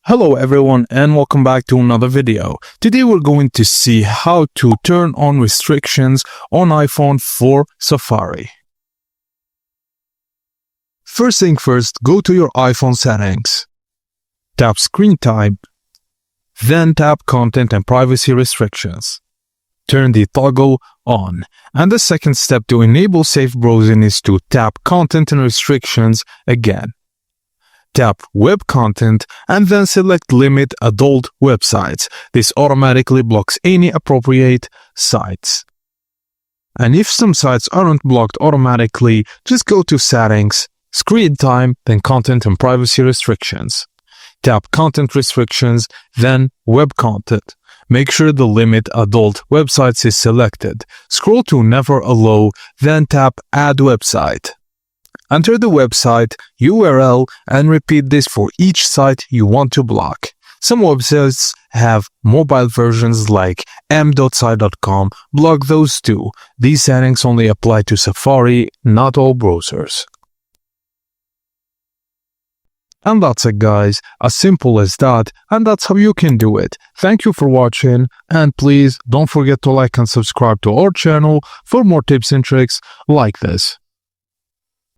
Hello everyone and welcome back to another video. Today we're going to see how to turn on restrictions on iPhone for Safari. First thing first, go to your iPhone settings. Tap Screen Time, then tap Content and Privacy Restrictions. Turn the toggle on. And the second step to enable safe browsing is to tap Content and Restrictions again. Tap Web Content and then select Limit Adult Websites. This automatically blocks any appropriate sites. And if some sites aren't blocked automatically, just go to Settings, Screen Time, then Content and Privacy Restrictions. Tap Content Restrictions, then Web Content. Make sure the Limit Adult Websites is selected. Scroll to Never Allow, then tap Add Website. Enter the website, URL, and repeat this for each site you want to block. Some websites have mobile versions like m.site.com. Block those too. These settings only apply to Safari, not all browsers. And that's it guys, as simple as that, and that's how you can do it. Thank you for watching, and please don't forget to like and subscribe to our channel for more tips and tricks like this.